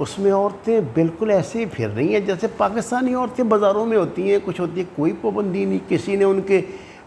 اس میں عورتیں بالکل ایسے ہی پھر رہی ہیں جیسے پاکستانی عورتیں بازاروں میں ہوتی ہیں، کچھ ہوتی ہیں، کوئی پابندی نہیں، کسی نے ان کے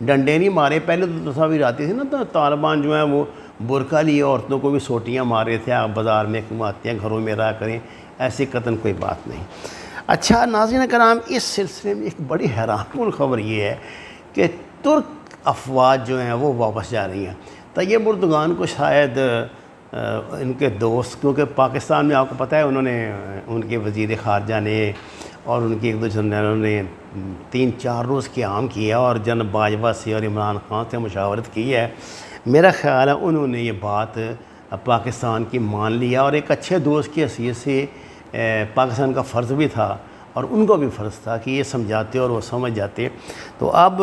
ڈنڈے نہیں مارے۔ پہلے تو تصاویر آتی تھی نا، تو طالبان جو ہیں وہ برقع لیے عورتوں کو بھی سوٹیاں مار رہے تھے، آپ بازار میں کیوں آتے ہیں، گھروں میں رہا کریں، ایسی قطعاً کوئی بات نہیں۔ اچھا ناظرین کرام، اس سلسلے میں ایک بڑی حیران کن خبر یہ ہے کہ ترک افواج جو ہیں وہ واپس جا رہی ہیں۔ طیب اردگان کو شاید ان کے دوست، کیونکہ پاکستان میں آپ کو پتہ ہے انہوں نے، ان کے وزیر خارجہ نے اور ان کے ایک دو جنرلوں نے 3-4 روز قیام کیا اور جنرل باجوہ سے اور عمران خان سے مشاورت کی ہے۔ میرا خیال ہے انہوں نے یہ بات پاکستان کی مان لیا، اور ایک اچھے دوست کی حیثیت سے پاکستان کا فرض بھی تھا اور ان کو بھی فرض تھا کہ یہ سمجھاتے اور وہ سمجھ جاتے۔ تو اب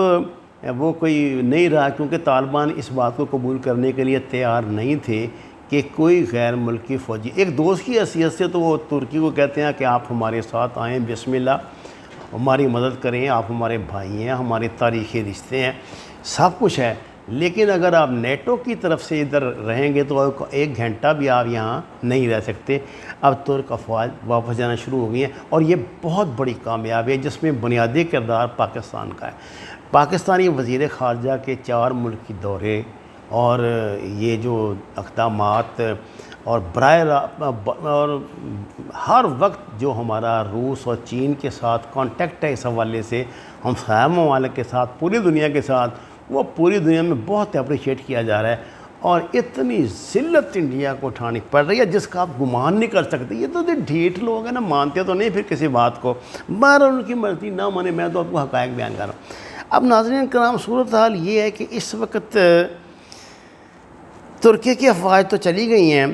وہ کوئی نہیں رہا، کیونکہ طالبان اس بات کو قبول کرنے کے لیے تیار نہیں تھے کہ کوئی غیر ملکی فوجی، ایک دوست کی حیثیت سے تو وہ ترکی کو کہتے ہیں کہ آپ ہمارے ساتھ آئیں، بسم اللہ، ہماری مدد کریں، آپ ہمارے بھائی ہیں، ہمارے تاریخی رشتے ہیں، سب کچھ ہے، لیکن اگر آپ نیٹو کی طرف سے ادھر رہیں گے تو 1 گھنٹہ بھی آپ یہاں نہیں رہ سکتے۔ اب ترک افواج واپس جانا شروع ہو گئی ہیں، اور یہ بہت بڑی کامیابی ہے جس میں بنیادی کردار پاکستان کا ہے۔ پاکستانی وزیر خارجہ کے 4 ملکی دورے اور یہ جو اقدامات اور اور ہر وقت جو ہمارا روس اور چین کے ساتھ کانٹیکٹ ہے اس حوالے سے، ہمسایہ ممالک کے ساتھ، پوری دنیا کے ساتھ، وہ پوری دنیا میں بہت اپریشیٹ کیا جا رہا ہے، اور اتنی ذلت انڈیا کو اٹھانی پڑ رہی ہے جس کا آپ گمان نہیں کر سکتے۔ یہ تو ڈھیٹ لوگ ہیں نا، مانتے تو نہیں پھر کسی بات کو، بہرحال ان کی مرضی، نہ مانے، میں تو آپ کو حقائق بیان کر رہا ہوں۔ اب ناظرین کرام، صورتحال یہ ہے کہ اس وقت ترکی کی افواج تو چلی گئی ہیں،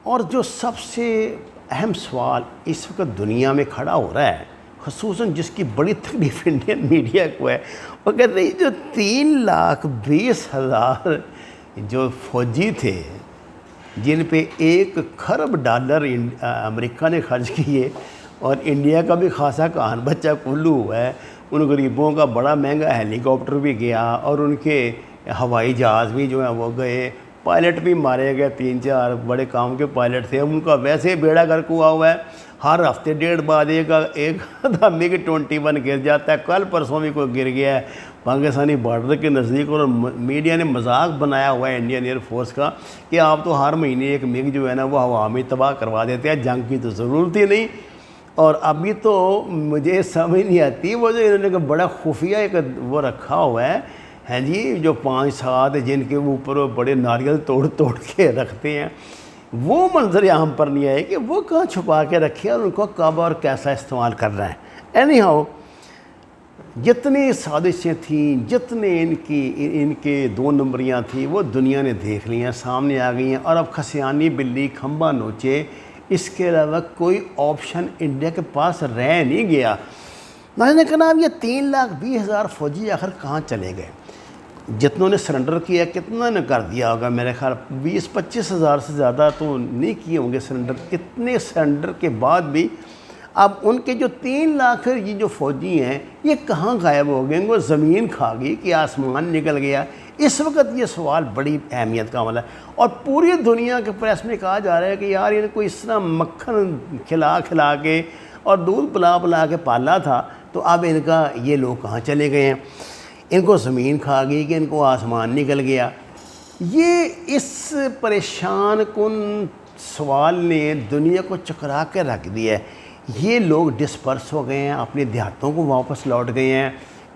اور جو سب سے اہم سوال اس وقت دنیا میں کھڑا ہو رہا ہے، خصوصاً جس کی بڑی تکلیف انڈین میڈیا کو ہے، وہ کہتے ہیں جو 3,20,000 جو فوجی تھے جن پہ $1 کھرب امریکہ نے خرچ کیے، اور انڈیا کا بھی خاصا کہان بچہ کلو ہوا ہے، ان غریبوں کا بڑا مہنگا ہیلی کاپٹر بھی گیا، اور ان کے ہوائی جہاز بھی جو ہیں وہ گئے، پائلٹ بھی مارے گئے، 3-4 بڑے کام کے پائلٹ تھے، ان کا ویسے بیڑا گرک ہوا ہے، ہر ہفتے 1.5 بعد ایک MiG 21 گر جاتا ہے، کل پرسوں بھی کوئی گر گیا ہے پاکستانی بارڈر کے نزدیک، اور میڈیا نے مذاق بنایا ہوا ہے انڈین ایئر فورس کا کہ آپ تو ہر مہینے ایک MiG جو ہے نا وہ ہوا میں تباہ کروا دیتے ہیں، جنگ کی تو ضرورت ہی نہیں۔ اور ابھی تو مجھے سمجھ نہیں آتی، وہ جو انہوں نے بڑا خفیہ ایک وہ رکھا ہوا ہے جی، جو 5-7 جن کے اوپر بڑے ناریل توڑ کے رکھتے ہیں، وہ منظر عام پر نہیں آئے کہ وہ کہاں چھپا کے رکھے اور ان کو کب اور کیسا استعمال کر رہے ہیں۔ اینی ہاؤ، جتنی سازشیں تھیں، جتنے ان کے 2 نمبریاں تھیں، وہ دنیا نے دیکھ لی ہیں، سامنے آ گئی ہیں، اور اب خسیانی بلی کھمبا نوچے، اس کے علاوہ کوئی آپشن انڈیا کے پاس رہ نہیں گیا۔ ناظرین کرام، یہ 3,20,000 فوجی آخر کہاں چلے گئے؟ جتنوں نے سرنڈر کیا، کتنا نے کر دیا ہوگا؟ میرے خیال 20-25 ہزار سے زیادہ تو نہیں کیے ہوں گے سرنڈر۔ اتنے سرنڈر کے بعد بھی اب ان کے جو 3 لاکھ یہ جو فوجی ہیں، یہ کہاں غائب ہو گئے؟ وہ زمین کھا گئی کہ آسمان نکل گیا؟ اس وقت یہ سوال بڑی اہمیت کا عمل ہے، اور پوری دنیا کے پریس میں کہا جا رہا ہے کہ یار ان کو اس طرح مکھن کھلا کے اور دودھ پلا کے پالا تھا، تو اب ان کا یہ لوگ کہاں چلے گئے ہیں؟ ان کو زمین کھا گئی کہ ان کو آسمان نکل گیا؟ یہ اس پریشان کن سوال نے دنیا کو چکرا کے رکھ دیا ہے۔ یہ لوگ ڈسپرس ہو گئے ہیں، اپنے دیہاتوں کو واپس لوٹ گئے ہیں۔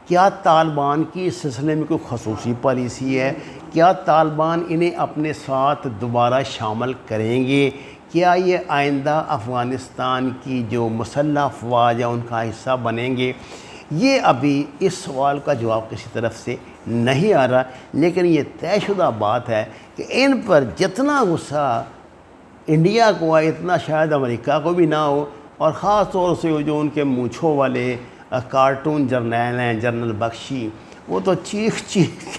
کیا طالبان کی اس سلسلے میں کوئی خصوصی پالیسی ہے؟ کیا طالبان انہیں اپنے ساتھ دوبارہ شامل کریں گے؟ کیا یہ آئندہ افغانستان کی جو مسلح افواج ہیں ان کا حصہ بنیں گے؟ یہ ابھی اس سوال کا جواب کسی طرف سے نہیں آ رہا، لیکن یہ طے شدہ بات ہے کہ ان پر جتنا غصہ انڈیا کو آئے اتنا شاید امریکہ کو بھی نہ ہو، اور خاص طور سے جو ان کے مونچھوں والے کارٹون جرنیل ہیں، جنرل بخشی، وہ تو چیخ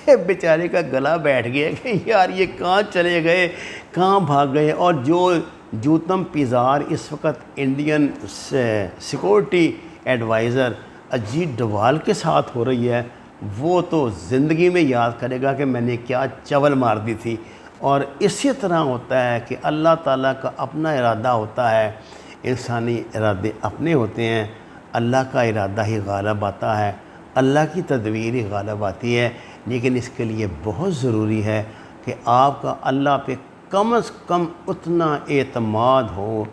کے بیچارے کا گلا بیٹھ گیا کہ یار یہ کہاں چلے گئے، کہاں بھاگ گئے۔ اور جو جوتم پیزار اس وقت انڈین سیکورٹی ایڈوائزر اجیت ڈوال کے ساتھ ہو رہی ہے، وہ تو زندگی میں یاد کرے گا کہ میں نے کیا چول مار دی تھی۔ اور اسی طرح ہوتا ہے کہ اللہ تعالیٰ کا اپنا ارادہ ہوتا ہے، انسانی ارادے اپنے ہوتے ہیں، اللہ کا ارادہ ہی غالب آتا ہے، اللہ کی تدبیر ہی غالب آتی ہے۔ لیکن اس کے لیے بہت ضروری ہے کہ آپ کا اللہ پہ کم از کم اتنا اعتماد ہو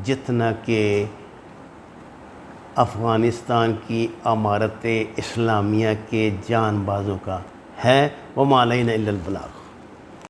جتنا کہ افغانستان کی امارت اسلامیہ کے جان بازوں کا ہے۔ وما علینا الا البلاغ۔